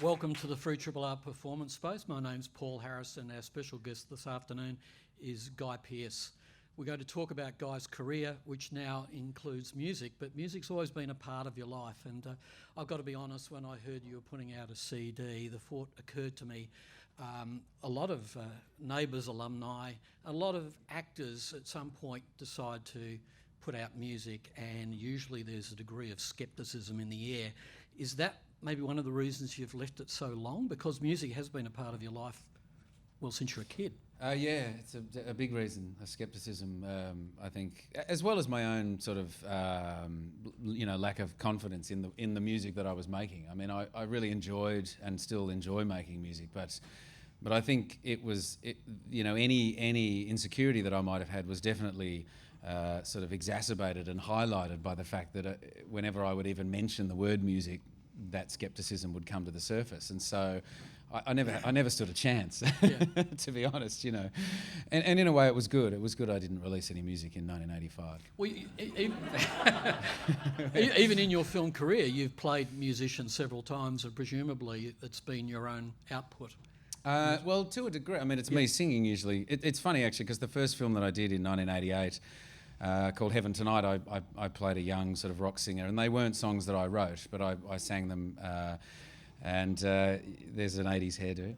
Welcome to the Free Triple R Performance Space. My name's Paul Harrison. Our special guest this afternoon is Guy Pearce. We're going to talk about Guy's career, which now includes music, but music's always been a part of your life. And I've got to be honest, when I heard you were putting out a CD, the thought occurred to me, a lot of Neighbours alumni, a lot of actors at some point decide to put out music, and usually there's a degree of scepticism in the air. Is that maybe one of the reasons you've left it so long? Because music has been a part of your life, well, since you're a kid. Yeah, it's a big reason, a scepticism, I think, as well as my own sort of, lack of confidence in the music that I was making. I mean, I really enjoyed and still enjoy making music, but I think any insecurity that I might have had was definitely sort of exacerbated and highlighted by the fact that whenever I would even mention the word music, that scepticism would come to the surface, and so I never stood a chance, to be honest, you know. And in a way, it was good. It was good I didn't release any music in 1985. Well, even in your film career, you've played musicians several times, and presumably it's been your own output. Well, to a degree. I mean, it's me singing usually. It's funny, actually, because the first film that I did in 1988, called Heaven Tonight, I played a young sort of rock singer, and they weren't songs that I wrote, but I sang them, and there's an 80s hairdo.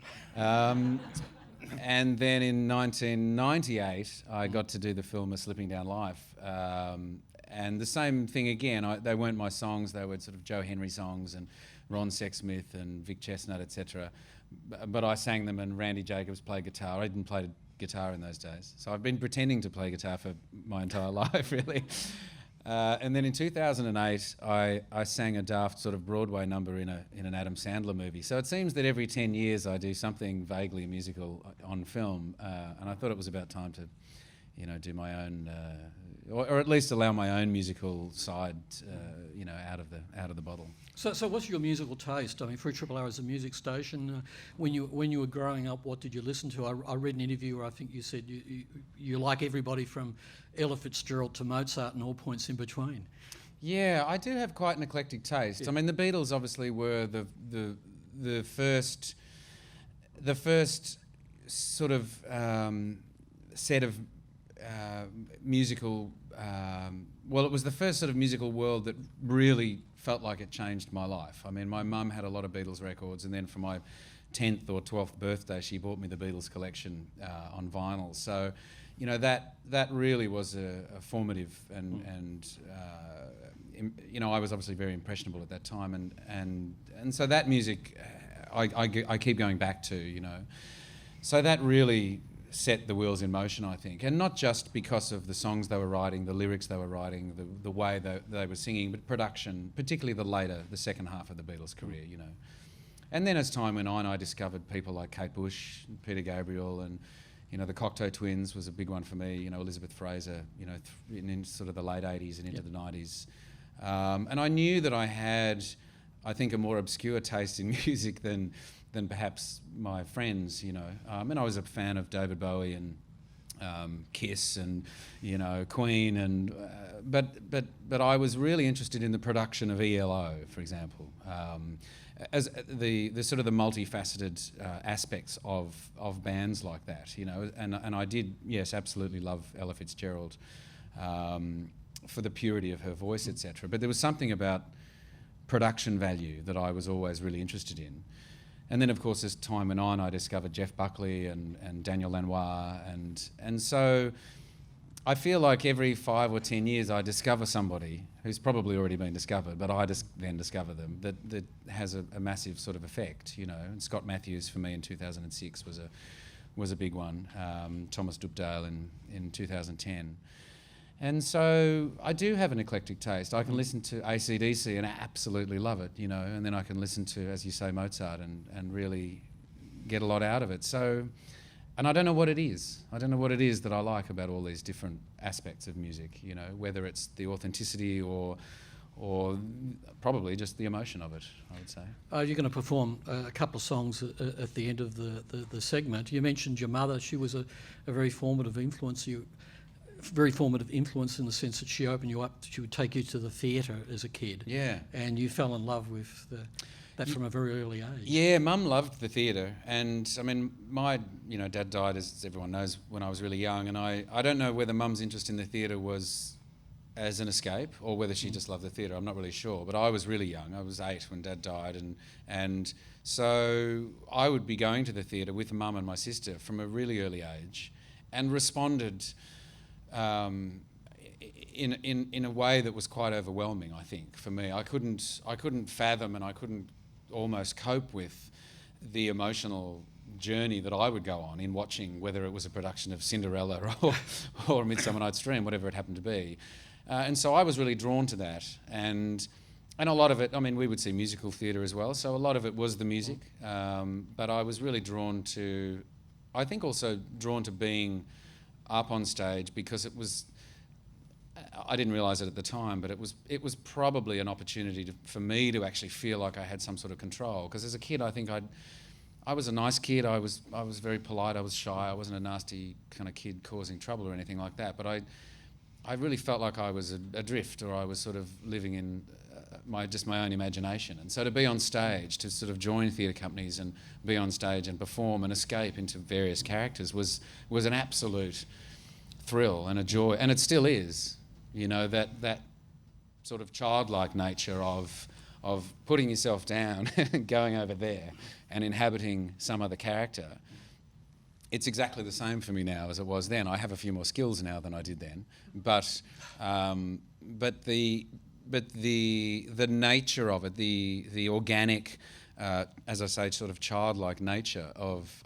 And then in 1998, I got to do the film A Slipping Down Life, and the same thing again. They weren't my songs, they were sort of Joe Henry songs and Ron Sexsmith and Vic Chestnut, etc. But I sang them, and Randy Jacobs played guitar. I didn't play guitar in those days, so I've been pretending to play guitar for my entire life, really. And then in 2008, I sang a daft sort of Broadway number in an Adam Sandler movie. So it seems that every 10 years I do something vaguely musical on film, and I thought it was about time to, do my own, or at least allow my own musical side, out of the bottle. So what's your musical taste? I mean, Free Triple R is a music station. When you were growing up, what did you listen to? I read an interview where I think you said you like everybody from Ella Fitzgerald to Mozart and all points in between. Yeah, I do have quite an eclectic taste. Yeah. I mean, the Beatles obviously were the first sort of set of musical. Well, it was the first sort of musical world that really felt like it changed my life. I mean, my mum had a lot of Beatles records, and then for my 10th or 12th birthday, she bought me the Beatles collection on vinyl. So, that really was a formative and I was obviously very impressionable at that time, and so that music I keep going back to, So that really set the wheels in motion, I think, and not just because of the songs they were writing, the lyrics they were writing, the way they were singing, but production, particularly the second half of the Beatles' career, And then as time went on, I discovered people like Kate Bush, Peter Gabriel, and the Cocteau Twins was a big one for me. Elizabeth Fraser, in sort of the late 80s and into the 90s, and I knew that I had, I think, a more obscure taste in music than perhaps my friends, and I was a fan of David Bowie and Kiss and Queen, and but I was really interested in the production of ELO, for example, as the sort of the multifaceted aspects of bands like that, and I did, yes, absolutely love Ella Fitzgerald for the purity of her voice, etc. But there was something about production value that I was always really interested in. And then, of course, as time went on, I discovered Jeff Buckley and Daniel Lanois, and so I feel like every 5 or 10 years I discover somebody who's probably already been discovered, but I just then discover them, that has a massive sort of effect, And Scott Matthews for me in 2006 was a big one. Thomas Dupdale in 2010. And so I do have an eclectic taste. I can listen to AC/DC and absolutely love it, and then I can listen to, as you say, Mozart and really get a lot out of it. So, and I don't know what it is. I don't know what it is that I like about all these different aspects of music, whether it's the authenticity or probably just the emotion of it, I would say. You're going to perform a couple of songs at the end of the segment. You mentioned your mother. She was a very formative influence. very formative influence in the sense that she opened you up. She would take you to the theatre as a kid. Yeah. And you fell in love with that from a very early age. Yeah, Mum loved the theatre, and I mean, my dad died, as everyone knows, when I was really young, and I don't know whether Mum's interest in the theatre was as an escape or whether she just loved the theatre. I'm not really sure, but I was really young. I was 8 when Dad died, and so I would be going to the theatre with Mum and my sister from a really early age, and responded in a way that was quite overwhelming. I think for me, I couldn't fathom, and I couldn't almost cope with the emotional journey that I would go on in watching, whether it was a production of Cinderella or Midsummer Night's Dream, whatever it happened to be. And so I was really drawn to that, and a lot of it, I mean, we would see musical theatre as well, so a lot of it was the music, but I was really drawn to, I think also drawn to being up on stage, because it was, I didn't realise it at the time, but it was probably an opportunity for me to actually feel like I had some sort of control. Because as a kid, I think I was a nice kid. I was very polite. I was shy. I wasn't a nasty kind of kid causing trouble or anything like that. But I really felt like I was adrift, or I was sort of living in my own imagination. And so to be on stage, to sort of join theatre companies and be on stage and perform and escape into various characters was an absolute thrill and a joy, and it still is. You know, that sort of childlike nature of putting yourself down and going over there and inhabiting some other character. It's exactly the same for me now as it was then. I have a few more skills now than I did then, but the nature of it, the organic, as I say, sort of childlike nature of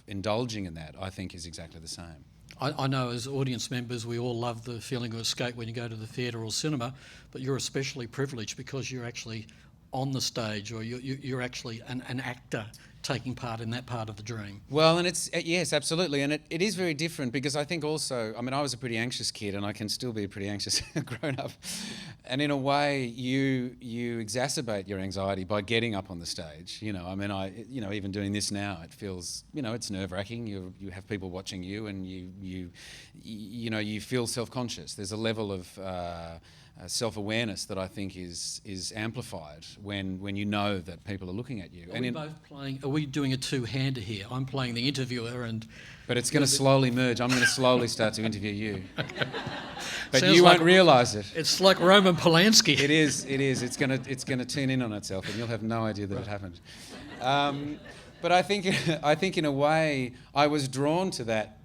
indulging in that, I think is exactly the same. I know as audience members we all love the feeling of escape when you go to the theatre or cinema, but you're especially privileged because you're actually on the stage, or you're actually an actor taking part in that part of the dream. Well, and it's, yes, absolutely, and it is very different, because I think also, I mean, I was a pretty anxious kid, and I can still be a pretty anxious grown up, and in a way you exacerbate your anxiety by getting up on the stage. You know, I mean, even doing this now, it feels, it's nerve-wracking. You have people watching you, and you feel self-conscious. There's a level of self-awareness that I think is amplified when you know that people are looking at you. Are we doing a two-hander here? I'm playing the interviewer, but it's going to slowly merge. I'm going to slowly start to interview you. But Sounds you like won't realise it. It's like Roman Polanski. It is. It's going to tune in on itself, and you'll have no idea that it happened. But I think in a way I was drawn to that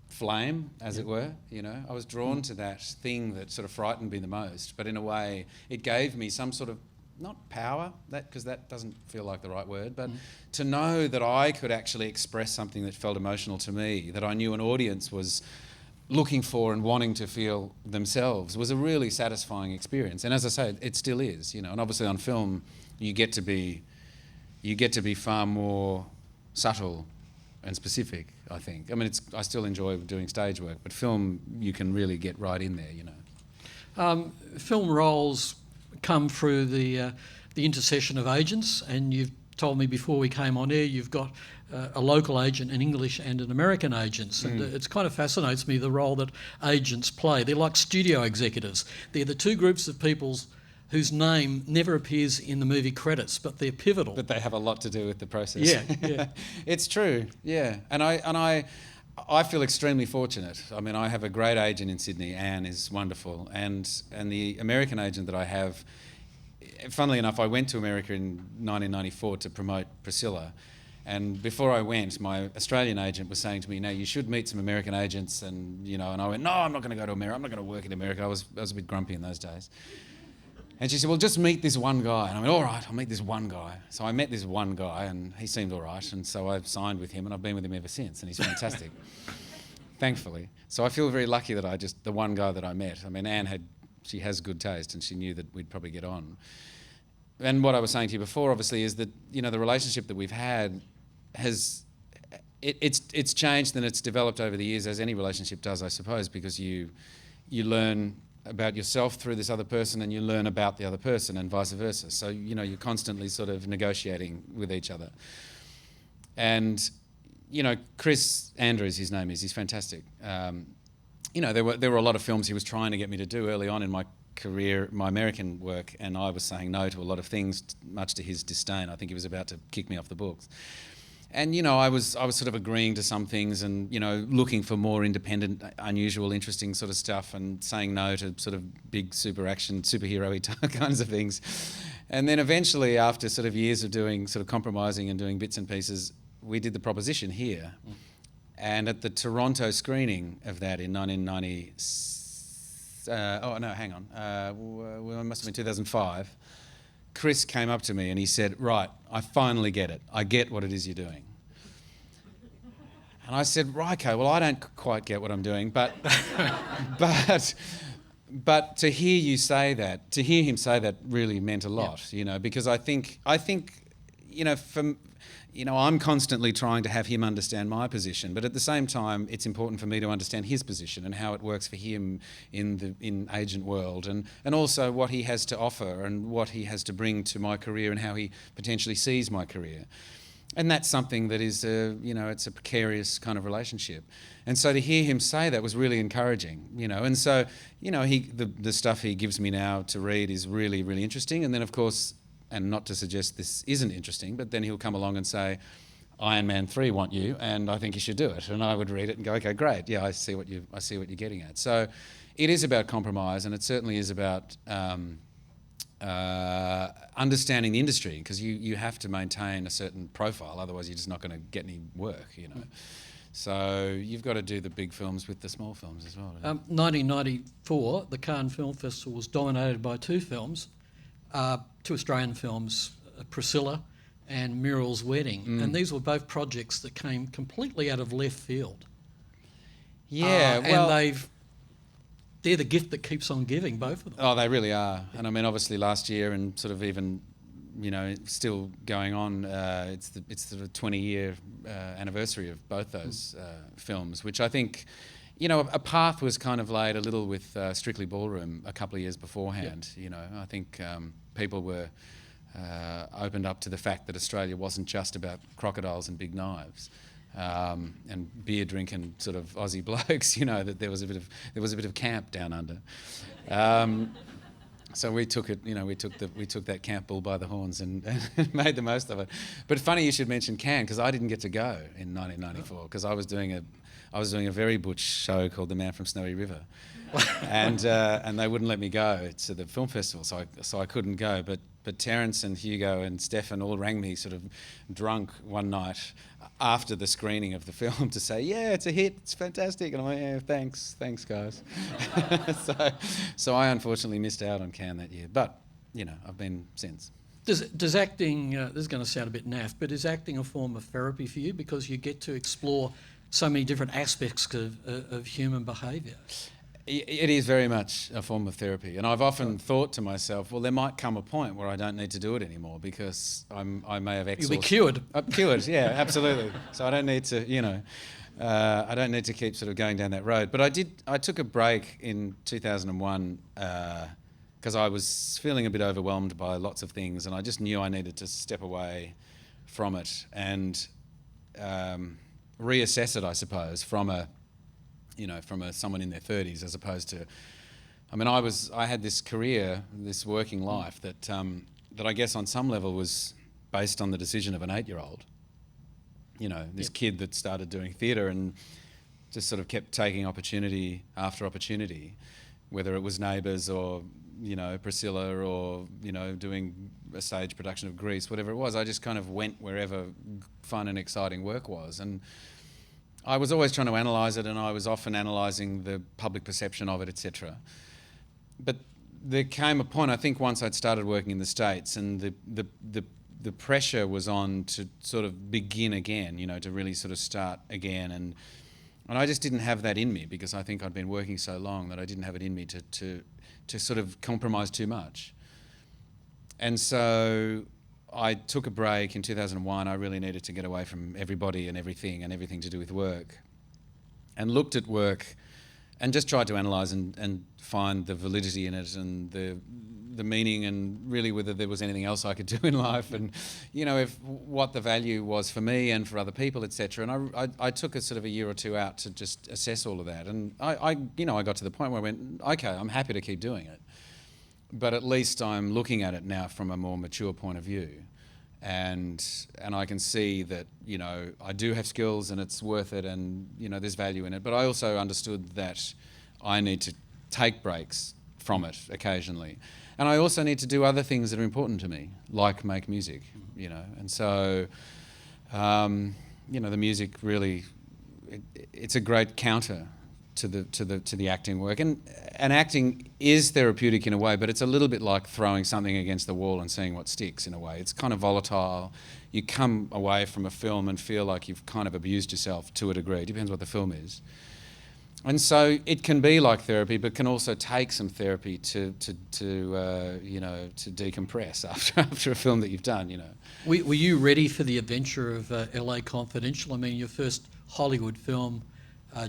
flame, as it were. I was drawn to that thing that sort of frightened me the most, but in a way it gave me some sort of, not power, because that doesn't feel like the right word, but to know that I could actually express something that felt emotional to me, that I knew an audience was looking for and wanting to feel themselves, was a really satisfying experience. And as I say, it still is, and obviously on film you get to be far more subtle and specific, I think. I mean, I still enjoy doing stage work, but film, you can really get right in there, Film roles come through the intercession of agents, and you've told me before we came on air you've got a local agent, an English and an American agents, and it's kind of fascinates me the role that agents play. They're like studio executives. They're the two groups of people whose name never appears in the movie credits, but they're pivotal. But they have a lot to do with the process. Yeah. It's true, yeah. And I feel extremely fortunate. I mean, I have a great agent in Sydney. Anne is wonderful. And the American agent that I have, funnily enough, I went to America in 1994 to promote Priscilla. And before I went, my Australian agent was saying to me, "No, you should meet some American agents." And I went, "No, I'm not going to go to America. I'm not going to work in America." I was a bit grumpy in those days. And she said, "Well, just meet this one guy." And I went, "All right, I'll meet this one guy." So I met this one guy, and he seemed all right. And so I've signed with him, and I've been with him ever since. And he's fantastic, thankfully. So I feel very lucky that the one guy that I met. I mean, Anne she has good taste, and she knew that we'd probably get on. And what I was saying to you before, obviously, is that the relationship that we've had it's changed and it's developed over the years, as any relationship does, I suppose, because you learn about yourself through this other person, and you learn about the other person, and vice versa. So you're constantly sort of negotiating with each other. And Chris Andrews, his name is, he's fantastic. there were a lot of films he was trying to get me to do early on in my career, my American work, and I was saying no to a lot of things, much to his disdain. I think he was about to kick me off the books. And I was sort of agreeing to some things, and looking for more independent, unusual, interesting sort of stuff, and saying no to sort of big super action, superhero-y kinds of things. And then eventually, after sort of years of doing sort of compromising and doing bits and pieces, we did The Proposition here. And at the Toronto screening of that in 1990, it must have been 2005. Chris came up to me and he said, "Right, I finally get it. I get what it is you're doing." And I said, "Right, okay, well, I don't quite get what I'm doing, but but to hear you say that, to hear him say that really meant a lot, because I think I'm constantly trying to have him understand my position, but at the same time, it's important for me to understand his position and how it works for him in agent world, and also what he has to offer and what he has to bring to my career and how he potentially sees my career. And that's something that is, it's a precarious kind of relationship. And so to hear him say that was really encouraging, And so, the stuff he gives me now to read is really, really interesting. And then, of course, and not to suggest this isn't interesting, but then he'll come along and say, Iron Man 3 want you, and I think you should do it. And I would read it and go, okay, great, yeah, I see what you're getting at. So it is about compromise, and it certainly is about understanding the industry, because you have to maintain a certain profile, otherwise you're just not going to get any work, So you've got to do the big films with the small films as well. 1994, the Cannes Film Festival was dominated by two films, two Australian films, Priscilla and Muriel's Wedding, and these were both projects that came completely out of left field. Yeah, and they're the gift that keeps on giving, both of them. Oh, they really are. And I mean, obviously last year, and sort of even, still going on, it's the 20-year anniversary of both those films, which I think, a path was kind of laid a little with Strictly Ballroom a couple of years beforehand. Yep. I think people were opened up to the fact that Australia wasn't just about crocodiles and big knives. And beer drinking sort of Aussie blokes, that there was a bit of camp down under. So we took it, we took that camp bull by the horns and made the most of it. But funny you should mention Cannes, because I didn't get to go in 1994, because I was doing a very butch show called The Man from Snowy River, and they wouldn't let me go to the film festival, so I couldn't go. But Terence and Hugo and Stefan all rang me sort of drunk one night after the screening of the film to say, yeah, it's a hit, it's fantastic. And I'm like, yeah, thanks guys. So I unfortunately missed out on Cannes that year, but I've been since. Does acting, this is going to sound a bit naff, but is acting a form of therapy for you, because you get to explore so many different aspects of human behaviour? It is very much a form of therapy, and I've often thought to myself, well, there might come a point where I don't need to do it anymore, because I may have exhausted. You'll be cured. Cured, yeah, absolutely. So I don't need to, I don't need to keep sort of going down that road. But I took a break in 2001 because I was feeling a bit overwhelmed by lots of things, and I just knew I needed to step away from it and reassess it, I suppose, from someone in their 30s, as opposed to, I had this career, this working life that I guess on some level was based on the decision of an 8-year-old. This kid that started doing theatre and just sort of kept taking opportunity after opportunity, whether it was Neighbours or, Priscilla or, doing a stage production of Grease, whatever it was. I just kind of went wherever fun and exciting work was. And I was always trying to analyse it, and I was often analysing the public perception of it, etc. But there came a point, I think, once I'd started working in the States, and the pressure was on to sort of begin again, to really sort of start again, and I just didn't have that in me, because I think I'd been working so long that I didn't have it in me to sort of compromise too much. And so I took a break in 2001. I really needed to get away from everybody and everything to do with work, and looked at work and just tried to analyse and find the validity in it and the the meaning and really whether there was anything else I could do in life, and if what the value was for me and for other people, etc. And I took a sort of a year or two out to just assess all of that, and I got to the point where I went, okay, I'm happy to keep doing it, but at least I'm looking at it now from a more mature point of view. And I can see that, I do have skills and it's worth it, and, there's value in it. But I also understood that I need to take breaks from it occasionally. And I also need to do other things that are important to me, like make music, And so, the music really, it's a great counter to the acting work, and acting is therapeutic in a way, but it's a little bit like throwing something against the wall and seeing what sticks in a way. It's kind of volatile. You come away from a film and feel like you've kind of abused yourself to a degree. It depends what the film is. And so it can be like therapy, but can also take some therapy to decompress after a film that you've done. Were you ready for the adventure of LA Confidential? I mean, your first Hollywood film.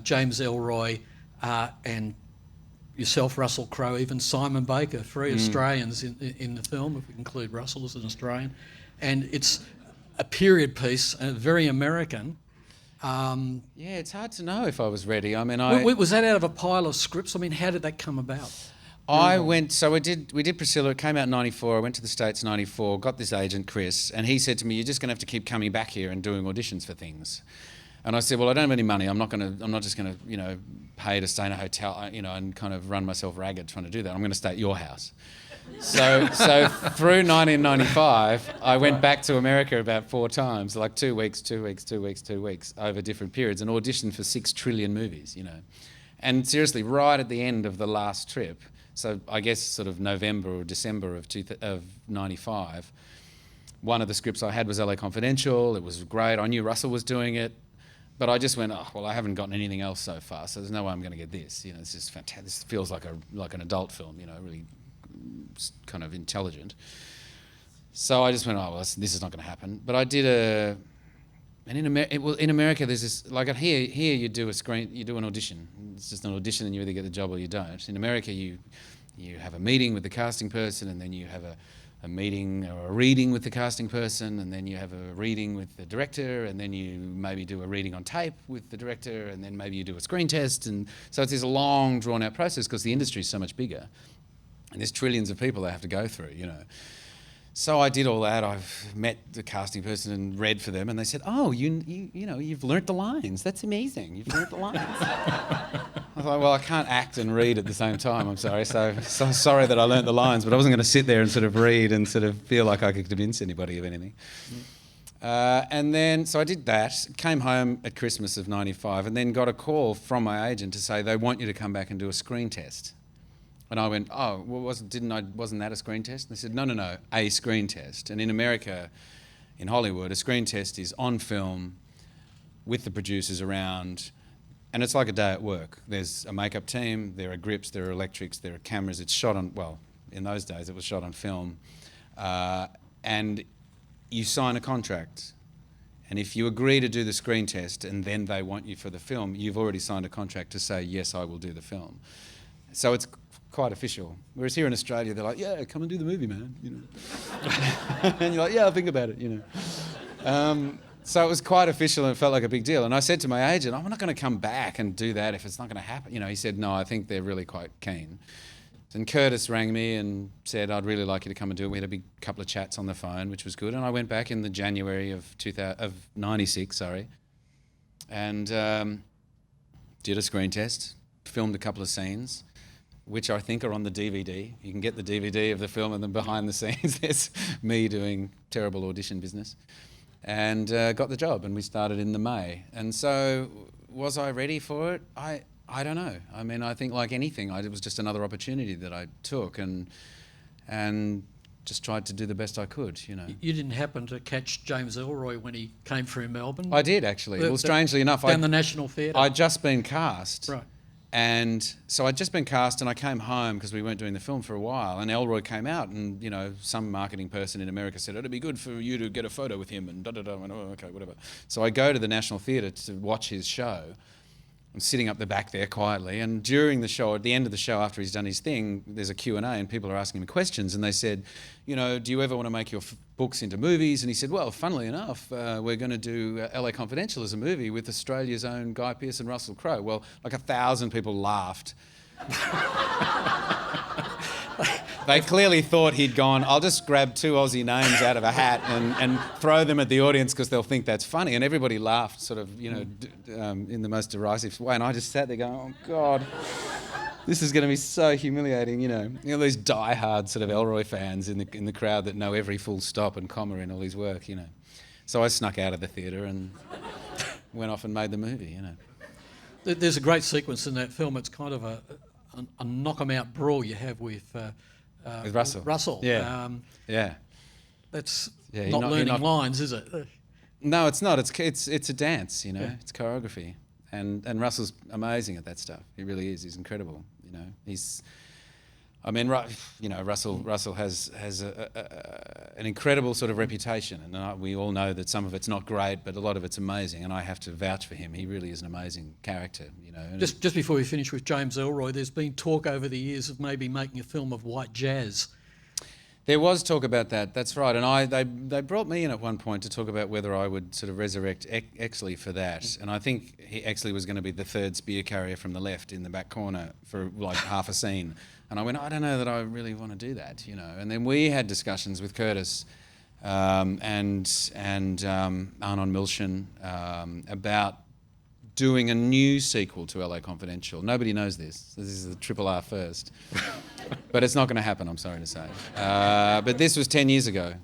James Ellroy and yourself, Russell Crowe, even Simon Baker, 3 Australians in the film, if we include Russell as an Australian. And it's a period piece, very American. It's hard to know if I was ready. I mean, was that out of a pile of scripts? I mean, how did that come about? We did Priscilla. It came out in 94. I went to the States in 94, got this agent, Chris, and he said to me, you're just going to have to keep coming back here and doing auditions for things. And I said, well, I don't have any money. I'm not just going to, pay to stay in a hotel, and kind of run myself ragged trying to do that. I'm going to stay at your house. So through 1995, I went back to America about 4 times, like 2 weeks, 2 weeks, 2 weeks, 2 weeks, over different periods, and auditioned for 6 trillion movies, And seriously, right at the end of the last trip, so I guess sort of November or December of 95, one of the scripts I had was LA Confidential. It was great. I knew Russell was doing it. But I just went, I haven't gotten anything else so far, so there's no way I'm going to get this. It's just fantastic. This feels like an adult film, really kind of intelligent. So I just went, this is not going to happen. But I did and in America there's this, like here you do an audition. It's just an audition and you either get the job or you don't. In America you have a meeting with the casting person, and then you have a meeting or a reading with the casting person, and then you have a reading with the director, and then you maybe do a reading on tape with the director, and then maybe you do a screen test. And so it's this long, drawn-out process because the industry is so much bigger, and there's trillions of people they have to go through, So I did all that. I've met the casting person and read for them, and they said, you've learnt the lines. That's amazing. You've learnt the lines. I was like, well, I can't act and read at the same time, I'm sorry. So sorry that I learnt the lines, but I wasn't going to sit there and sort of read and sort of feel like I could convince anybody of anything. And then, so I did that, came home at Christmas of 95, and then got a call from my agent to say they want you to come back and do a screen test. And I went, wasn't that a screen test? And they said, no, a screen test. And in America, in Hollywood, a screen test is on film with the producers around, and it's like a day at work. There's a makeup team, there are grips, there are electrics, there are cameras. It's shot on, in those days it was shot on film. And you sign a contract. And if you agree to do the screen test and then they want you for the film, you've already signed a contract to say, yes, I will do the film. So it's quite official. Whereas here in Australia, they're like, yeah, come and do the movie, man. And you're like, yeah, I'll think about it, So it was quite official and it felt like a big deal. And I said to my agent, I'm not going to come back and do that if it's not going to happen. He said, no, I think they're really quite keen. And Curtis rang me and said, I'd really like you to come and do it. We had a big couple of chats on the phone, which was good. And I went back in the January of 96, and did a screen test, filmed a couple of scenes, which I think are on the DVD. You can get the DVD of the film, and then behind the scenes there's me doing terrible audition business. And got the job, and we started in the May. And so was I ready for it? I don't know. I mean, I think like anything, it was just another opportunity that I took and just tried to do the best I could, You didn't happen to catch James Ellroy when he came through Melbourne? I did, actually. Well, strangely enough. Down the National Theatre? I'd just been cast. Right. And so I'd just been cast, and I came home because we weren't doing the film for a while, and Ellroy came out, and some marketing person in America said it'd be good for you to get a photo with him, and da da da. I went, oh, okay, whatever. So I go to the National Theatre to watch his show, I'm sitting up the back there quietly, and during the show, at the end of the show, after he's done his thing, there's a Q&A, and people are asking him questions, and they said, you know, do you ever want to make your books into movies? And he said, well, funnily enough, we're going to do LA Confidential as a movie with Australia's own Guy Pearce and Russell Crowe. Well, like 1,000 people laughed. They clearly thought he'd gone, I'll just grab 2 Aussie names out of a hat and throw them at the audience because they'll think that's funny. And everybody laughed sort of, you know, in the most derisive way. And I just sat there going, oh, God, this is going to be so humiliating, you know. You know, these die-hard sort of Elroy fans in the crowd that know every full stop and comma in all his work, you know. So I snuck out of the theatre and went off and made the movie, you know. There's a great sequence in that film. It's kind of a knock-'em-out brawl you have with Russell. Russell. Yeah. Yeah. That's Yeah, not learning lines, is it? No, it's not. It's a dance, you know. Yeah. It's choreography, and Russell's amazing at that stuff. He really is. He's incredible. You know, Russell has an incredible sort of reputation, and we all know that some of it's not great, but a lot of it's amazing. And I have to vouch for him. He really is an amazing character. You know. Just before we finish with James Ellroy, there's been talk over the years of maybe making a film of white jazz. There was talk about that. That's right. And they brought me in at one point to talk about whether I would sort of resurrect Exley for that. And I think Exley was going to be the third spear carrier from the left in the back corner for like half a scene. And I went, I don't know that I really want to do that, you know. And then we had discussions with Curtis and Arnon Milchan about doing a new sequel to LA Confidential. Nobody knows this. This is the Triple R first. But it's not going to happen, I'm sorry to say. But this was 10 years ago,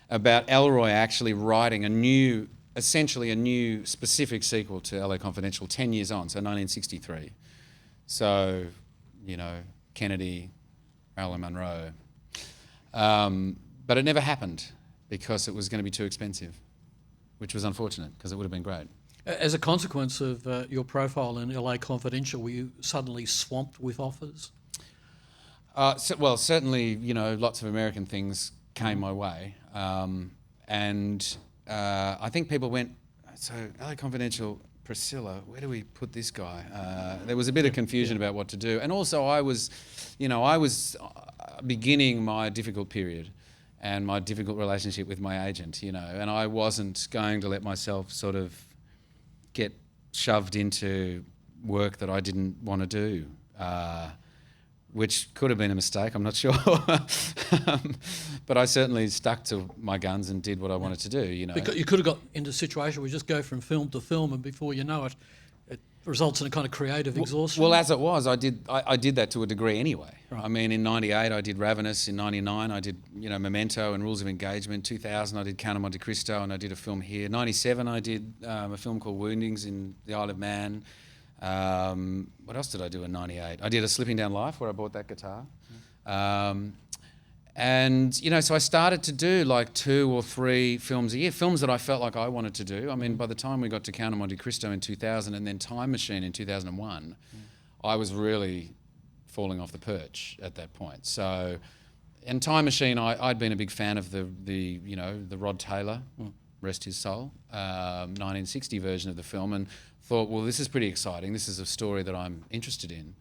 about Ellroy actually writing essentially a new specific sequel to LA Confidential 10 years on, so 1963. So, you know, Kennedy, Marilyn Monroe. But it never happened because it was going to be too expensive, which was unfortunate because it would have been great. As a consequence of your profile in LA Confidential, were you suddenly swamped with offers? Well, certainly, you know, lots of American things came my way. And I think people went, so LA Confidential, Priscilla, where do we put this guy? There was a bit of confusion about what to do. And also I was beginning my difficult period and my difficult relationship with my agent, you know, and I wasn't going to let myself sort of get shoved into work that I didn't want to do, which could have been a mistake, I'm not sure. But I certainly stuck to my guns and did what I wanted to do, you know. Because you could have got into a situation where you just go from film to film and before you know it, it results in a kind of creative exhaustion. Well, as it was, I did that to a degree anyway. Right. I mean, in 98 I did Ravenous, in 99 I did, you know, Memento and Rules of Engagement, 2000 I did Count of Monte Cristo and I did a film here. 97 I did a film called Woundings in the Isle of Man. What else did I do in 98? I did A Slipping Down Life where I bought that guitar. And, you know, so I started to do like 2 or 3 films a year, films that I felt like I wanted to do. I mean, by the time we got to Count of Monte Cristo in 2000 and then Time Machine in 2001, I was really falling off the perch at that point. So, in Time Machine, I'd been a big fan of the Rod Taylor, rest his soul, 1960 version of the film, and thought, well, this is pretty exciting. This is a story that I'm interested in.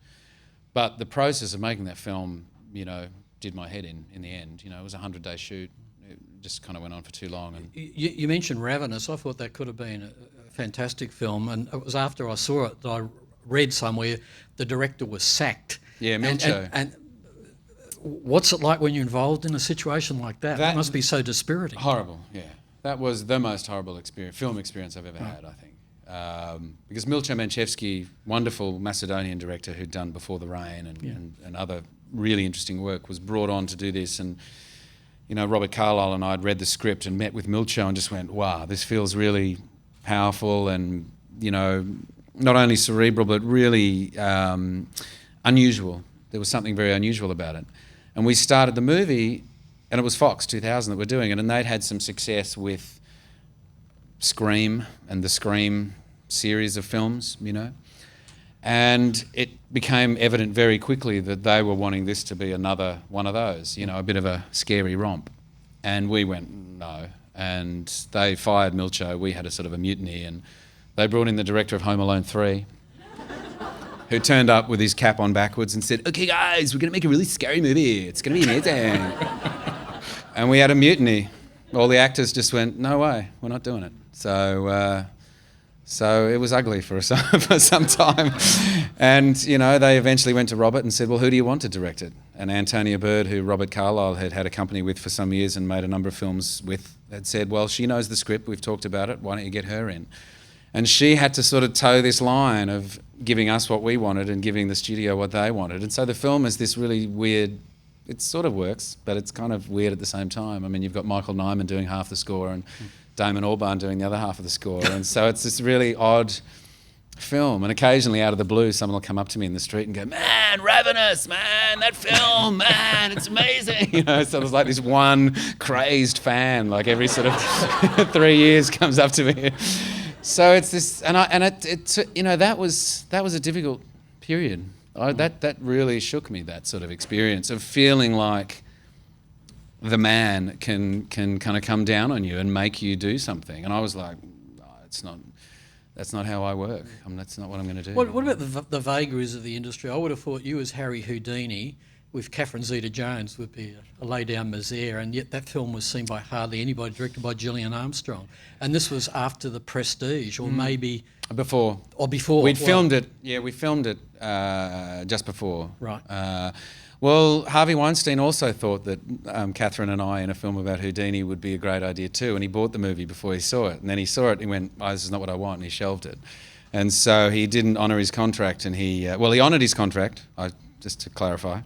But the process of making that film, you know, did my head in the end. You know, it was a 100-day shoot. It just kind of went on for too long. And you mentioned Ravenous. I thought that could have been a fantastic film, and it was after I saw it that I read somewhere the director was sacked. Yeah, Milcho. And what's it like when you're involved in a situation like that? That must be so dispiriting. Horrible, yeah. That was the most horrible film experience I've ever had, I think. Because Milcho Manchevsky, wonderful Macedonian director who'd done Before the Rain and other really interesting work, was brought on to do this. And, you know, Robert Carlyle and I had read the script and met with Milcho and just went, wow, this feels really powerful and, you know, not only cerebral but really unusual. There was something very unusual about it. And we started the movie, and it was Fox 2000 that were doing it, and they'd had some success with Scream and the Scream series of films, you know. And it became evident very quickly that they were wanting this to be another one of those, you know, a bit of a scary romp. And we went, no. And they fired Milcho. We had a sort of a mutiny, and they brought in the director of Home Alone 3. who turned up with his cap on backwards and said, "Okay, guys, we're going to make a really scary movie. It's going to be amazing." And we had a mutiny. All the actors just went, "No way, we're not doing it." So it was ugly for some time. And, they eventually went to Robert and said, "Well, who do you want to direct it?" And Antonia Bird, who Robert Carlyle had had a company with for some years and made a number of films with, had said, "Well, she knows the script, we've talked about it, why don't you get her in?" And she had to sort of toe this line of giving us what we wanted and giving the studio what they wanted. And so the film is this really weird, it sort of works, but it's kind of weird at the same time. I mean, you've got Michael Nyman doing half the score and Damon Albarn doing the other half of the score. And so it's this really odd film. And occasionally out of the blue, someone will come up to me in the street and go, "Man, Ravenous, man, that film, man, it's amazing." So there's like this one crazed fan, like every sort of 3 years comes up to me. So it's this, that was a difficult period. That really shook me, that sort of experience of feeling like the man can kind of come down on you and make you do something. And I was like, that's not how I work. That's not what I'm going to do. What about the vagaries of the industry? I would have thought you as Harry Houdini with Catherine Zeta-Jones would be a lay-down misere, and yet that film was seen by hardly anybody, directed by Gillian Armstrong. And this was after The Prestige, or maybe... Before. Or before. We filmed it just before. Right. Well, Harvey Weinstein also thought that Catherine and I in a film about Houdini would be a great idea too, and he bought the movie before he saw it. And then he saw it and he went, "Oh, this is not what I want," and he shelved it. And so he didn't honour his contract, and he honoured his contract, just to clarify.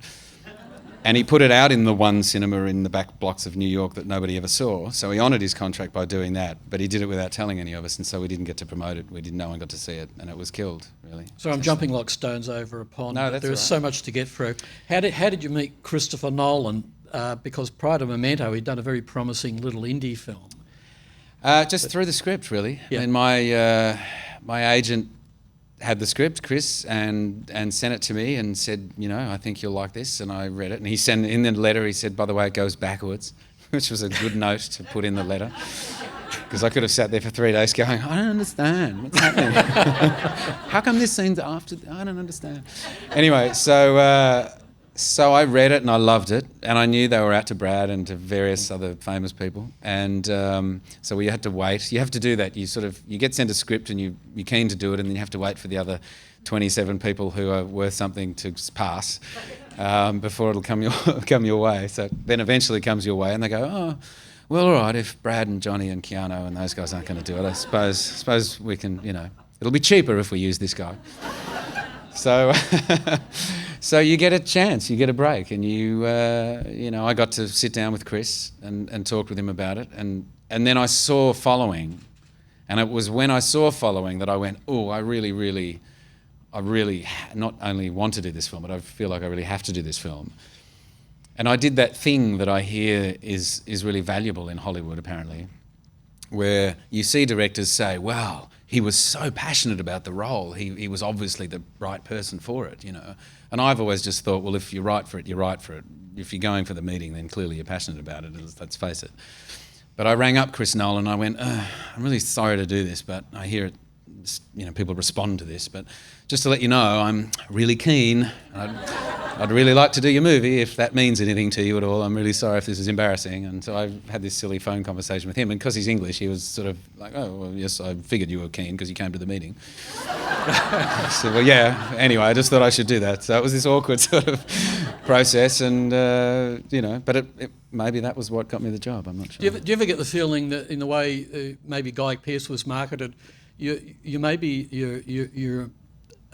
And he put it out in the one cinema in the back blocks of New York that nobody ever saw. So he honoured his contract by doing that, but he did it without telling any of us, and so we didn't get to promote it. No one got to see it, and it was killed, really. So I'm jumping like stones over a pond. No, but that's there is all so right. much to get through. How did you meet Christopher Nolan? Because prior to Memento, he'd done a very promising little indie film. Just through the script, really. Yeah. I mean, my agent had the script, Chris, and sent it to me and said, "I think you'll like this." And I read it, and he sent in the letter, he said, "By the way, it goes backwards," which was a good note to put in the letter, because I could have sat there for 3 days going, "I don't understand what's happening. How come this scene's after? I don't understand." Anyway, so I read it and I loved it, and I knew they were out to Brad and to various other famous people, and so we had to wait. You have to do that. You get sent a script and you're keen to do it, and then you have to wait for the other 27 people who are worth something to pass before it'll come your way. So then eventually it comes your way, and they go, "Oh, well, all right. If Brad and Johnny and Keanu and those guys aren't going to do it, I suppose we can. It'll be cheaper if we use this guy." So you get a chance, you get a break, and I got to sit down with Chris and talk with him about it, and then I saw Following, and it was when I saw Following that I went, "Oh, I really not only want to do this film, but I feel like I really have to do this film." And I did that thing that I hear is really valuable in Hollywood, apparently, where you see directors say, "Wow, he was so passionate about the role. He was obviously the right person for it," And I've always just thought, well, if you're right for it, you're right for it. If you're going for the meeting, then clearly you're passionate about it, let's face it. But I rang up Chris Nolan and I went, "I'm really sorry to do this, but I hear it, people respond to this, but just to let you know, I'm really keen. I'd really like to do your movie if that means anything to you at all. I'm really sorry if this is embarrassing." And so I had this silly phone conversation with him, and because he's English, he was sort of like, "Oh, well, yes, I figured you were keen because you came to the meeting." I said, "Well, yeah, anyway, I just thought I should do that." So it was this awkward sort of process, and, but maybe that was what got me the job, I'm not sure. Do you ever get the feeling that in the way maybe Guy Pearce was marketed, you're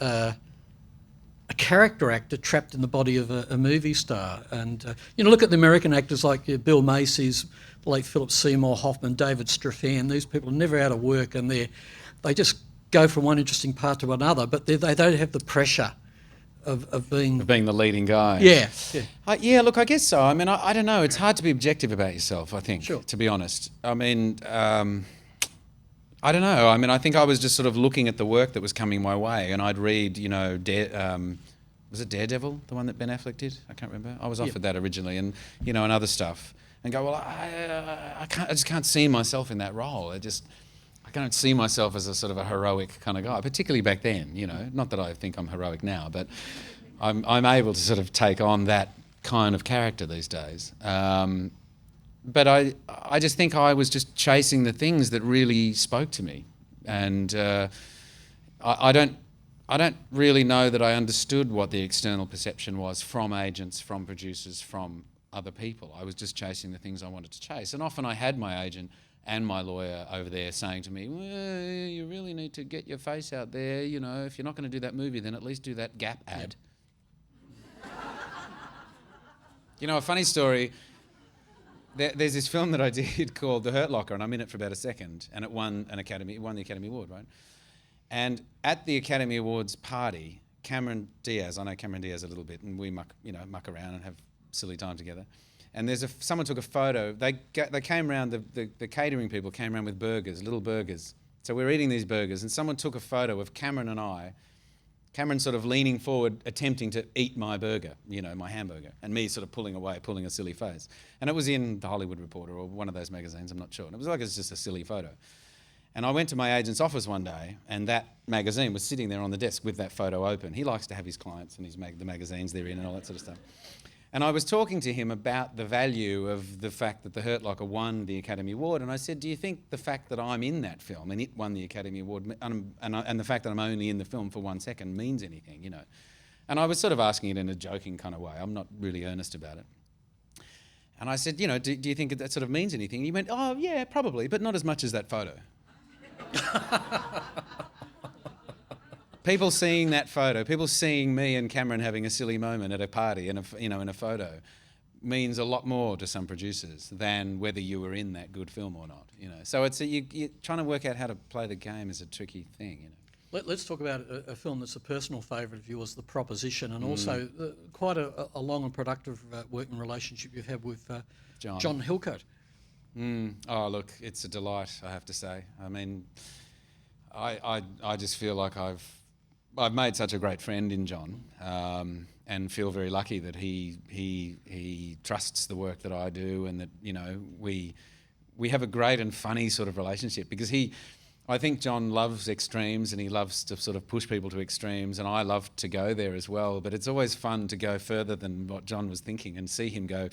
a character actor trapped in the body of a movie star? And look at the American actors like Bill Macy's, late Philip Seymour Hoffman, David Strathairn. These people are never out of work, and they just go from one interesting part to another, but they don't have the pressure of being the leading guy. Yeah. Look, I guess so. I mean, I don't know. It's hard to be objective about yourself, I think, Sure. to be honest. I mean, I don't know. I mean, I think I was just sort of looking at the work that was coming my way, and I'd read, was it Daredevil, the one that Ben Affleck did? I can't remember. I was offered that originally, and and other stuff, and go, well, I just can't see myself in that role. I don't see myself as a sort of a heroic kind of guy, particularly back then. Not that I think I'm heroic now, but I'm able to sort of take on that kind of character these days. But I just think I was just chasing the things that really spoke to me, and I don't really know that I understood what the external perception was from agents, from producers, from other people. I was just chasing the things I wanted to chase, and often I had my agent and my lawyer over there saying to me, well, you really need to get your face out there, if you're not going to do that movie, then at least do that Gap ad. A funny story, there's this film that I did called The Hurt Locker, and I'm in it for about a second, and it won the Academy Award, right? And at the Academy Awards party, Cameron Diaz, I know Cameron Diaz a little bit, and we muck around and have silly time together. And someone took a photo. They came around. The catering people came around with burgers, little burgers. So we're eating these burgers, and someone took a photo of Cameron and I. Cameron sort of leaning forward, attempting to eat my burger, my hamburger, and me sort of pulling away, pulling a silly face. And it was in the Hollywood Reporter or one of those magazines, I'm not sure. And it was like it's just a silly photo. And I went to my agent's office one day, and that magazine was sitting there on the desk with that photo open. He likes to have his clients and the magazines they're in and all that sort of stuff. And I was talking to him about the value of the fact that The Hurt Locker won the Academy Award, and I said, do you think the fact that I'm in that film and it won the Academy Award and the fact that I'm only in the film for 1 second means anything, And I was sort of asking it in a joking kind of way. I'm not really earnest about it. And I said, do you think that sort of means anything? And he went, oh, yeah, probably, but not as much as that photo. People seeing that photo, people seeing me and Cameron having a silly moment at a party in a photo, means a lot more to some producers than whether you were in that good film or not. So it's you're trying to work out how to play the game is a tricky thing. Let's talk about a film that's a personal favourite of yours, The Proposition, and also quite a long and productive working relationship you've had with John Hillcoat. Oh, look, it's a delight, I have to say. I mean, I just feel like I've made such a great friend in John, and feel very lucky that he trusts the work that I do, and that we have a great and funny sort of relationship, because I think John loves extremes and he loves to sort of push people to extremes, and I love to go there as well. But it's always fun to go further than what John was thinking and see him go,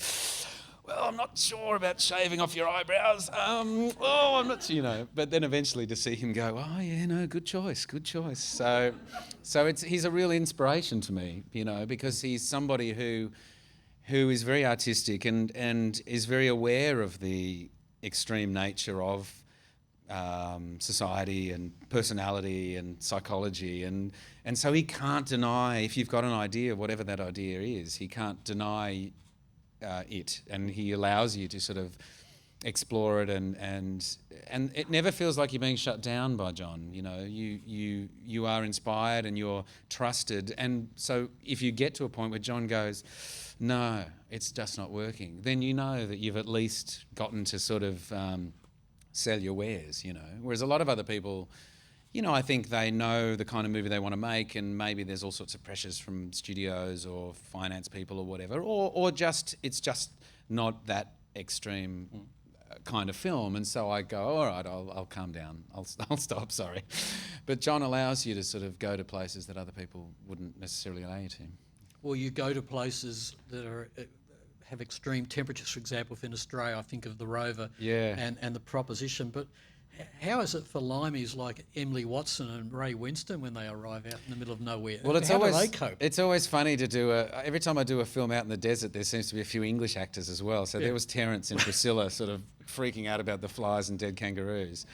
well, I'm not sure about shaving off your eyebrows. I'm not, But then eventually to see him go, oh yeah, no, good choice. So he's a real inspiration to me, because he's somebody who is very artistic and is very aware of the extreme nature of society and personality and psychology, and so he can't deny, if you've got an idea, whatever that idea is, he can't deny it, and he allows you to sort of explore it, and it never feels like you're being shut down by John. You are inspired and you're trusted, and so if you get to a point where John goes, no, it's just not working, then you know that you've at least gotten to sort of sell your wares, Whereas a lot of other people, I think they know the kind of movie they want to make, and maybe there's all sorts of pressures from studios or finance people or whatever, or just it's just not that extreme kind of film. And so I go, all right, I'll calm down, I'll stop, sorry. But John allows you to sort of go to places that other people wouldn't necessarily allow you to. Well, you go to places that have extreme temperatures, for example, in Australia, I think of the Rover and the Proposition, but how is it for limeys like Emily Watson and Ray Winston when they arrive out in the middle of nowhere? Well, how do they cope? It's always funny to do every time I do a film out in the desert, there seems to be a few English actors as well. So there was Terence and Priscilla sort of freaking out about the flies and dead kangaroos.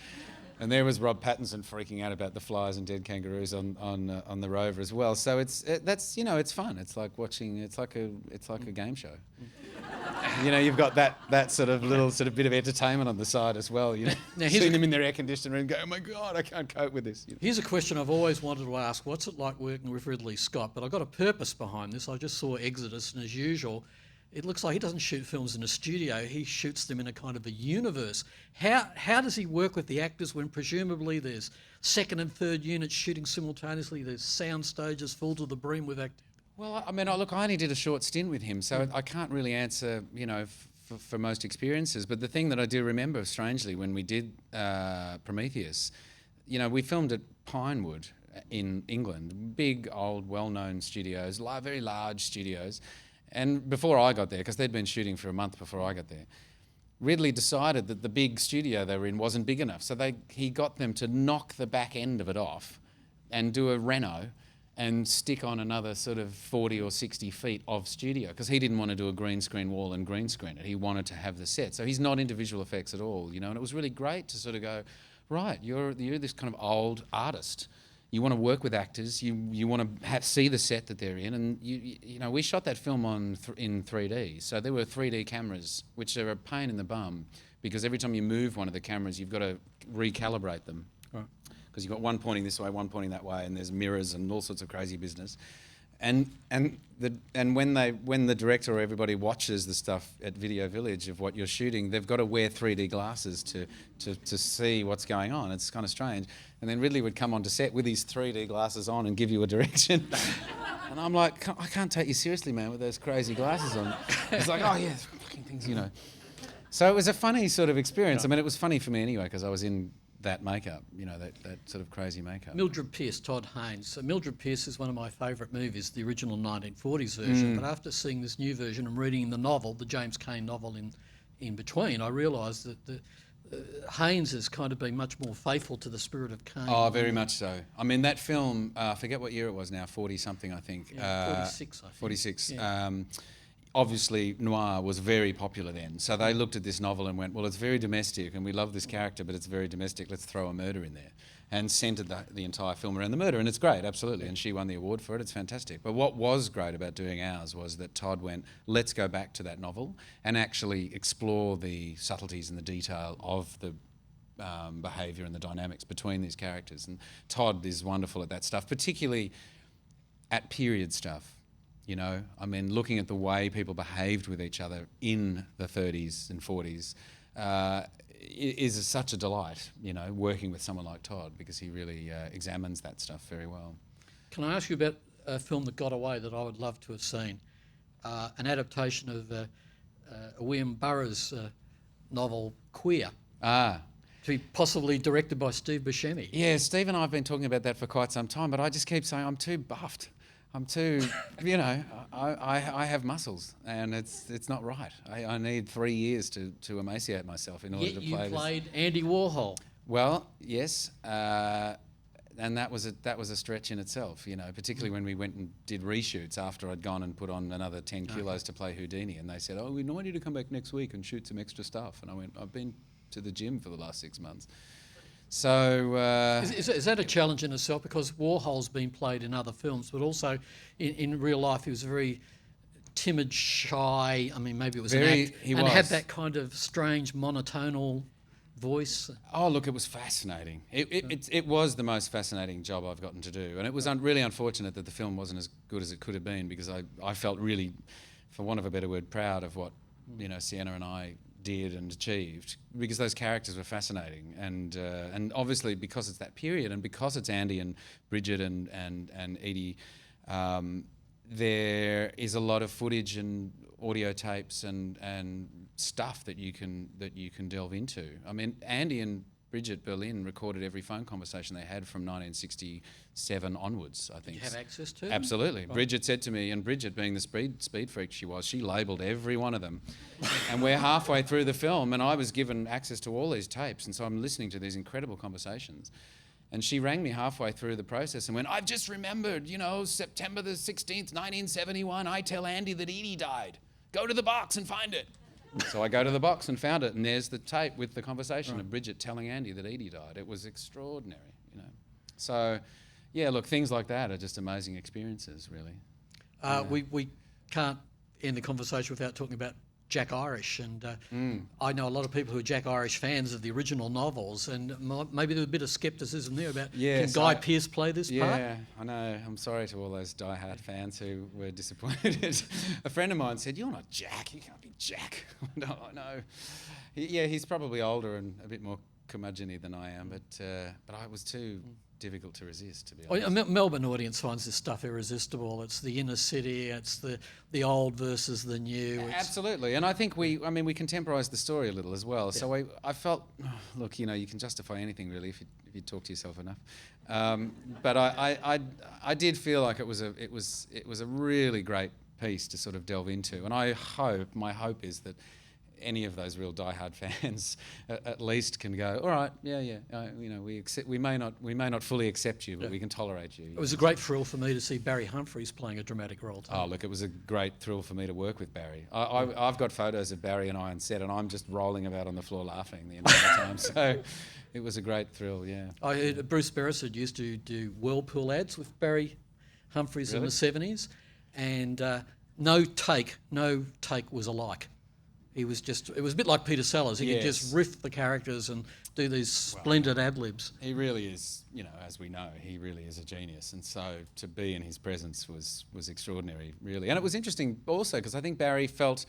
And there was Rob Pattinson freaking out about the flies and dead kangaroos on the Rover as well. So it's fun. It's like watching. It's like a game show. You've got that sort of little sort of bit of entertainment on the side as well. Now seeing them in their air conditioner and go, oh my God, I can't cope with this. Here's a question I've always wanted to ask: what's it like working with Ridley Scott? But I've got a purpose behind this. I just saw Exodus, and as usual, it looks like he doesn't shoot films in a studio. He shoots them in a kind of a universe. How does he work with the actors when presumably there's second and third units shooting simultaneously? There's sound stages full to the brim with actors. Well, I mean, I only did a short stint with him, so I can't really answer, for most experiences. But the thing that I do remember, strangely, when we did Prometheus, you know, we filmed at Pinewood in England, big, old, well-known studios, very large studios. And before I got there, because they'd been shooting for a month before I got there, Ridley decided that the big studio they were in wasn't big enough. So he got them to knock the back end of it off and do a reno and stick on another sort of 40 or 60 feet of studio, because he didn't want to do a green screen wall and green screen it. He wanted to have the set. So he's not into visual effects at all, you know, and it was really great to sort of go, right, you're this kind of old artist. You want to work with actors. You want to see the set that they're in, and you know, we shot that film in 3D. So there were 3D cameras, which are a pain in the bum, because every time you move one of the cameras, you've got to recalibrate them. Right. Because you've got one pointing this way, one pointing that way, and there's mirrors and all sorts of crazy business. And when the director or everybody watches the stuff at Video Village of what you're shooting, they've got to wear 3D glasses to see what's going on. It's kind of strange. And then Ridley would come onto set with his 3D glasses on and give you a direction. And I'm like, I can't take you seriously, man, with those crazy glasses on. It's like, oh yeah, fucking things, you know. So it was a funny sort of experience. I mean, it was funny for me anyway, because I was in that makeup, you know, that sort of crazy makeup. Mildred Pierce, Todd Haynes. So Mildred Pierce is one of my favourite movies, the original 1940s version. But after seeing this new version and reading the novel, the James Cain novel in between, I realised that Haynes has kind of been much more faithful to the spirit of Cain. Oh, very much so. I mean, that film, I forget what year it was now, 40-something, I think. Yeah, 46, I think. 46. Yeah. Obviously, noir was very popular then. So they looked at this novel and went, well, it's very domestic and we love this character, but it's very domestic. Let's throw a murder in there. And centred the entire film around the murder. And it's great, absolutely. And she won the award for it. It's fantastic. But what was great about doing ours was that Todd went, let's go back to that novel and actually explore the subtleties and the detail of the behaviour and the dynamics between these characters. And Todd is wonderful at that stuff, particularly at period stuff. You know, I mean, looking at the way people behaved with each other in the 30s and 40s is such a delight, you know, working with someone like Todd, because he really examines that stuff very well. Can I ask you about a film that got away that I would love to have seen? An adaptation of William Burroughs' novel Queer. To be possibly directed by Steve Buscemi. Yeah, Steve and I have been talking about that for quite some time, but I just keep saying I'm too buffed. I'm too, you know, I have muscles and it's not right. I need 3 years to emaciate myself in order to play this. Yet you played Andy Warhol. Well, yes, and that was a stretch in itself, you know, particularly when we went and did reshoots after I'd gone and put on another 10 kilos to play Houdini, and they said, oh, we want you to come back next week and shoot some extra stuff. And I went, I've been to the gym for the last 6 months. So is that a challenge in itself? Because Warhol's been played in other films, but also in real life he was very timid, shy. I mean, maybe it was an act, and had that kind of strange monotonal voice. Oh, look, it was fascinating. It was the most fascinating job I've gotten to do, and it was really unfortunate that the film wasn't as good as it could have been, because I felt really, for want of a better word, proud of what, you know, Sienna and I did and achieved, because those characters were fascinating, and obviously because it's that period and because it's Andy and Bridget and Edie, there is a lot of footage and audio tapes and stuff that you can delve into. I mean, Andy and Bridget Berlin recorded every phone conversation they had from 1967 onwards, I think. You have access to? Absolutely. Right. Bridget said to me, and Bridget, being the speed freak she was, she labelled every one of them. And we're halfway through the film, and I was given access to all these tapes, and so I'm listening to these incredible conversations. And she rang me halfway through the process and went, I've just remembered, you know, September the 16th, 1971, I tell Andy that Edie died. Go to the box and find it. So I go to the box and found it, and there's the tape with the conversation of Bridget telling Andy that Edie died. It was extraordinary, you know. So, yeah, look, things like that are just amazing experiences, really. We can't end the conversation without talking about Jack Irish, and I know a lot of people who are Jack Irish fans of the original novels, and maybe there's a bit of scepticism there about can Guy Pearce play this part? Yeah, I know. I'm sorry to all those diehard fans who were disappointed. A friend of mine said, "You're not Jack. You can't be Jack." No, he's probably older and a bit more curmudgeon-y than I am, but I was too difficult to resist, to be Well, honest. a Melbourne audience finds this stuff irresistible. It's the inner city, it's the old versus the new. Absolutely, and I think we contemporised the story a little as well. Yeah. So I felt, look, you know, you can justify anything really if you talk to yourself enough. But I did feel like it was a really great piece to sort of delve into, and my hope is that any of those real diehard fans at least can go, all right, you know, we may not fully accept you, but we can tolerate you. It was a great thrill for me to see Barry Humphries playing a dramatic role too. Oh, look, it was a great thrill for me to work with Barry. I've got photos of Barry and I on set, and I'm just rolling about on the floor laughing the entire time. So it was a great thrill, yeah. I heard Bruce Beresford used to do Whirlpool ads with Barry Humphries in the 70s, and no take was alike. It was a bit like Peter Sellers. He could just riff the characters and do these splendid ad-libs. He really is, you know, as we know, he really is a genius. And so to be in his presence was extraordinary, really. And it was interesting also because I think Barry felt,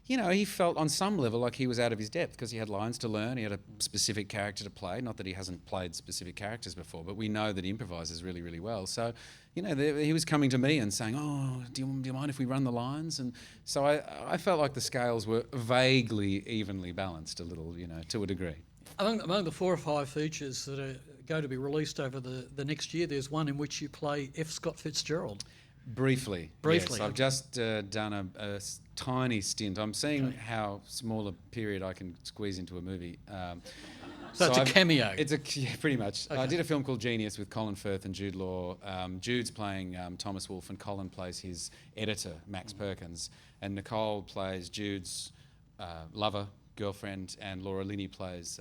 you know, he felt on some level like he was out of his depth because he had lines to learn, he had a specific character to play. Not that he hasn't played specific characters before, but we know that he improvises really, really well. So, you know, he was coming to me and saying, oh, do you mind if we run the lines? And so I felt like the scales were vaguely evenly balanced a little, you know, to a degree. Among the 4 or 5 features that are going to be released over the next year, there's one in which you play F. Scott Fitzgerald. Briefly. Yes, I've just done a tiny stint. I'm seeing how small a period I can squeeze into a movie. So it's a cameo? Yeah, pretty much. Okay. I did a film called Genius with Colin Firth and Jude Law. Jude's playing Thomas Wolfe and Colin plays his editor, Max Perkins. And Nicole plays Jude's lover, girlfriend, and Laura Linney plays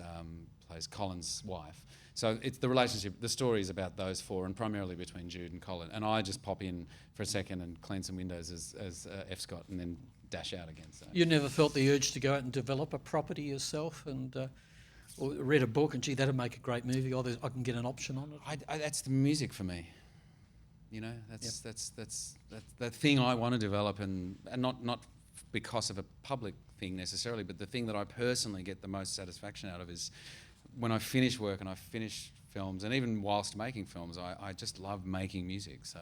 Colin's wife. So it's the relationship, the story is about those 4 and primarily between Jude and Colin. And I just pop in for a second and clean some windows as F. Scott and then dash out again. So. You never felt the urge to go out and develop a property yourself and or read a book and, gee, that'd make a great movie, or I can get an option on it? That's the music for me. You know, that's the thing I want to develop and not because of a public thing necessarily, but the thing that I personally get the most satisfaction out of is when I finish work and I finish films, and even whilst making films, I just love making music. So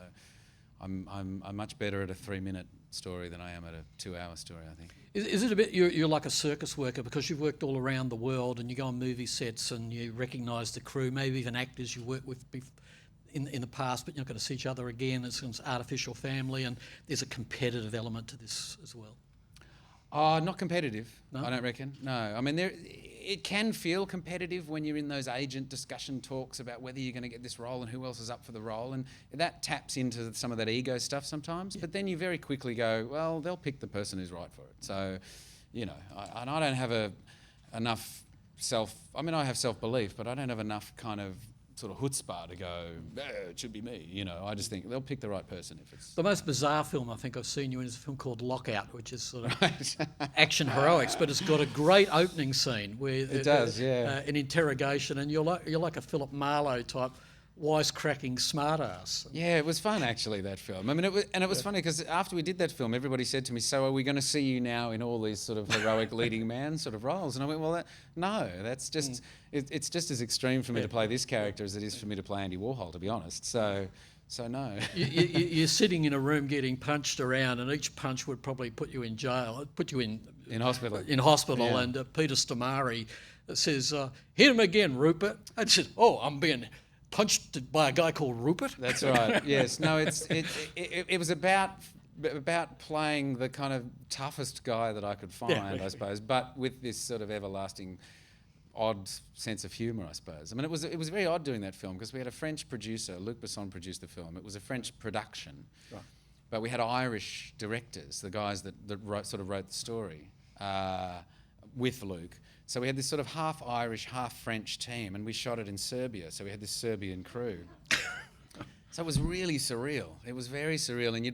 I'm much better at a 3-minute story than I am at a 2-hour story, I think. Is it a bit, you're like a circus worker because you've worked all around the world and you go on movie sets and you recognise the crew, maybe even actors you worked with in the past, but you're not going to see each other again. It's an artificial family, and there's a competitive element to this as well. Not competitive, no? I don't reckon. No, I mean, it can feel competitive when you're in those agent discussion talks about whether you're going to get this role and who else is up for the role, and that taps into some of that ego stuff sometimes. Yeah. But then you very quickly go, well, they'll pick the person who's right for it. So, you know, I don't have enough I have self-belief, but I don't have enough kind of sort of chutzpah to go, it should be me, you know. I just think they'll pick the right person if it's... The most bizarre film I think I've seen you in is a film called Lockout, which is sort of action heroics, but it's got a great opening scene where... It does, yeah. An interrogation, and you're like a Philip Marlowe type wisecracking smartass. Yeah, it was fun actually, that film. I mean, it was funny because after we did that film, everybody said to me, so are we going to see you now in all these sort of heroic leading man sort of roles? And I went, well, no, that's just, it's just as extreme for me to play this character as it is for me to play Andy Warhol, to be honest. So no. You're sitting in a room getting punched around, and each punch would probably put you in jail, put you in hospital. Yeah. And Peter Stamari says, hit him again, Rupert. I said, I'm being punched by a guy called Rupert. That's right. Yes. No. It was about playing the kind of toughest guy that I could find, I suppose, but with this sort of everlasting, odd sense of humour, I suppose. I mean, it was very odd doing that film because we had a French producer. Luc Besson produced the film. It was a French production, right. But we had Irish directors, the guys that wrote the story with Luc. So we had this sort of half Irish, half French team, and we shot it in Serbia. So we had this Serbian crew. So it was really surreal. It was very surreal. And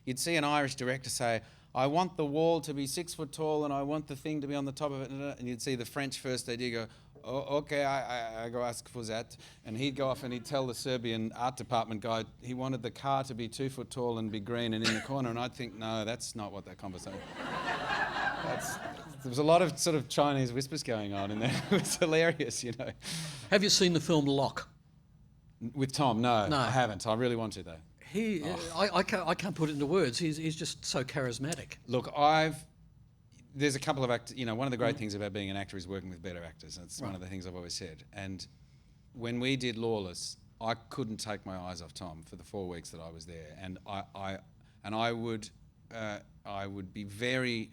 you'd see an Irish director say, I want the wall to be 6 foot tall and I want the thing to be on the top of it. And you'd see the French first idea go, oh, okay, I go ask for that. And he'd go off and he'd tell the Serbian art department guy he wanted the car to be 2 foot tall and be green and in the corner. And I'd think, no, that's not what that conversation... There was a lot of sort of Chinese whispers going on in there. It was hilarious, you know. Have you seen the film Lock? With Tom, no, No. I haven't. I really want to though. I can't put it into words. He's just so charismatic. Look, there's a couple of actors. You know, one of the great things about being an actor is working with better actors. That's one of the things I've always said. And when we did Lawless, I couldn't take my eyes off Tom for the 4 weeks that I was there, and I would be very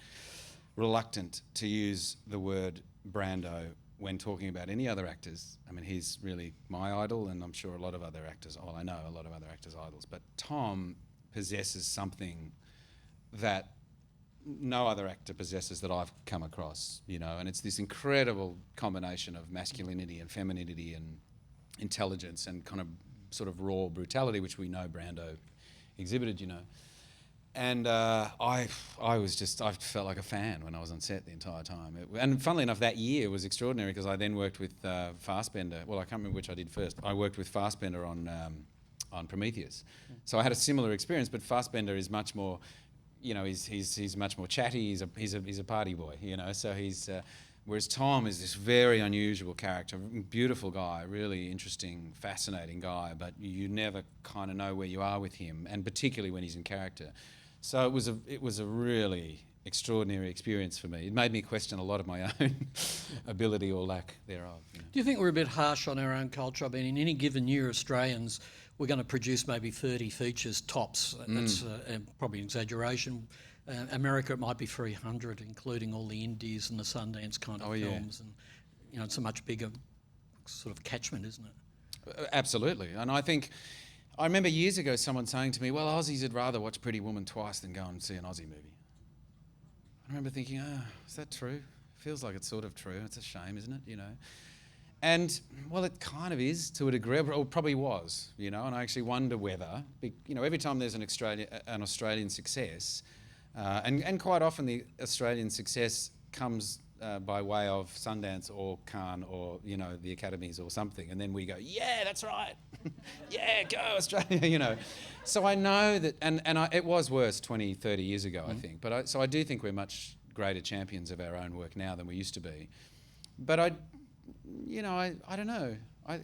reluctant to use the word Brando when talking about any other actors. I mean, he's really my idol, and I'm sure a lot of other actors. Well, I know a lot of other actors' idols, but Tom possesses something that no other actor possesses that I've come across, you know, and it's this incredible combination of masculinity and femininity and intelligence and kind of sort of raw brutality, which we know Brando exhibited, you know. And I felt like a fan when I was on set the entire time. And funnily enough, that year was extraordinary because I then worked with Fassbender. Well, I can't remember which I did first. I worked with Fassbender on Prometheus. So I had a similar experience, but Fassbender is much more, you know, he's much more chatty. He's a party boy, you know. So whereas Tom is this very unusual character, beautiful guy, really interesting, fascinating guy, but you never kind of know where you are with him, and particularly when he's in character. So it was a really extraordinary experience for me. It made me question a lot of my own ability or lack thereof. You know. Do you think we're a bit harsh on our own culture? I mean, in any given year, Australians, we're going to produce maybe 30 features tops. That's probably an exaggeration. America, it might be 300, including all the indies and the Sundance kind of films. And, you know, it's a much bigger sort of catchment, isn't it? Absolutely. And I remember years ago someone saying to me, well, Aussies would rather watch Pretty Woman twice than go and see an Aussie movie. I remember thinking, is that true? Feels like it's sort of true. It's a shame, isn't it? You know. And, well, it kind of is to a degree, or probably was, you know, and I actually wonder whether, you know, every time there's an Australian success, and quite often the Australian success comes by way of Sundance or Cannes or, you know, the Academies or something, and then we go, yeah, that's right, yeah, go Australia, you know. So I know that, it was worse 20, 30 years ago, I think, but so I do think we're much greater champions of our own work now than we used to be. But I don't know. I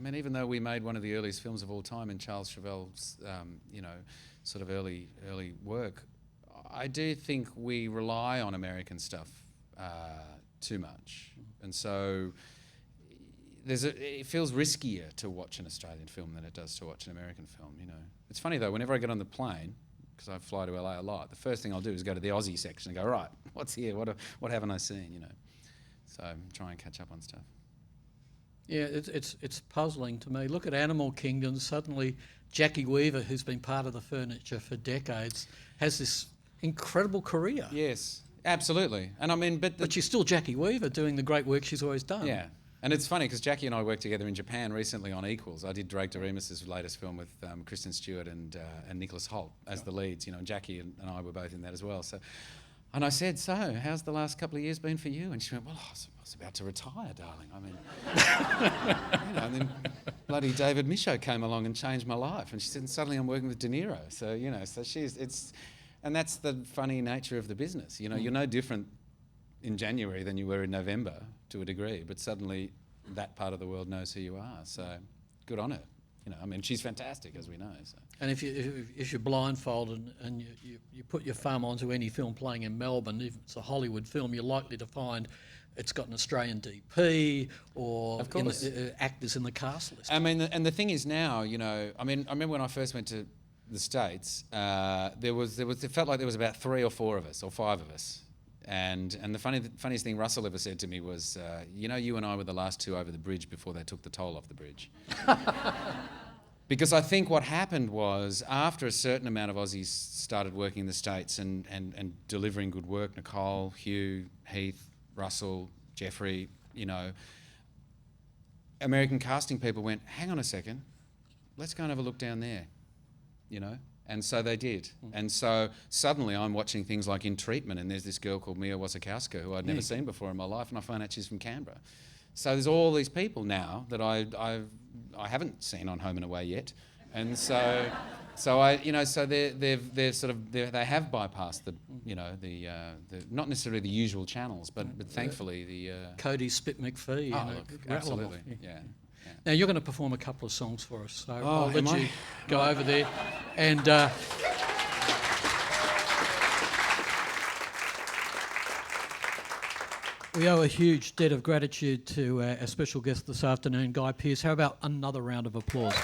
mean, even though we made one of the earliest films of all time in Charles Chauvel's, you know, sort of early work, I do think we rely on American stuff too much, and so it feels riskier to watch an Australian film than it does to watch an American film. You know, it's funny though. Whenever I get on the plane, because I fly to LA a lot, the first thing I'll do is go to the Aussie section and go, right, what's here? What haven't I seen? You know, so try and catch up on stuff. Yeah, it's puzzling to me. Look at Animal Kingdom. Suddenly, Jackie Weaver, who's been part of the furniture for decades, has this incredible career. Yes, absolutely. And I mean, but she's still Jackie Weaver doing the great work she's always done. Yeah, and it's funny because Jackie and I worked together in Japan recently on Equals. I did Drake Doremus's latest film with Kristen Stewart and Nicholas Hoult as the leads. You know, and Jackie and I were both in that as well. So. And I said, so, how's the last couple of years been for you? And she went, well, I was about to retire, darling. I mean, you know, and then bloody David Michaud came along and changed my life. And she said, and suddenly I'm working with De Niro. So, you know, and that's the funny nature of the business. You know, you're no different in January than you were in November to a degree, but suddenly that part of the world knows who you are. So good on her. You know, I mean, she's fantastic, as we know. So. And if you're blindfolded and you put your thumb onto any film playing in Melbourne, if it's a Hollywood film, you're likely to find it's got an Australian DP or actors in the cast list. I mean, and the thing is now, you know, I mean, I remember when I first went to the States, it felt like there was about 3 or 4 of us, or 5 of us. And the funniest thing Russell ever said to me was, you know, you and I were the last 2 over the bridge before they took the toll off the bridge. Because I think what happened was, after a certain amount of Aussies started working in the States and delivering good work, Nicole, Hugh, Heath, Russell, Jeffrey, you know, American casting people went, hang on a second, let's go and have a look down there, you know. And so they did. And so suddenly I'm watching things like In Treatment, and there's this girl called Mia Wasikowska who I'd never seen before in my life, and I find out she's from Canberra. So there's all these people now that I haven't seen on Home and Away yet. And so they have bypassed the not necessarily the usual channels, but thankfully the Cody Spit McPhee. absolutely, yeah. Now, you're going to perform a couple of songs for us, so I'll am let I? you go over there. And we owe a huge debt of gratitude to our special guest this afternoon, Guy Pearce. How about another round of applause?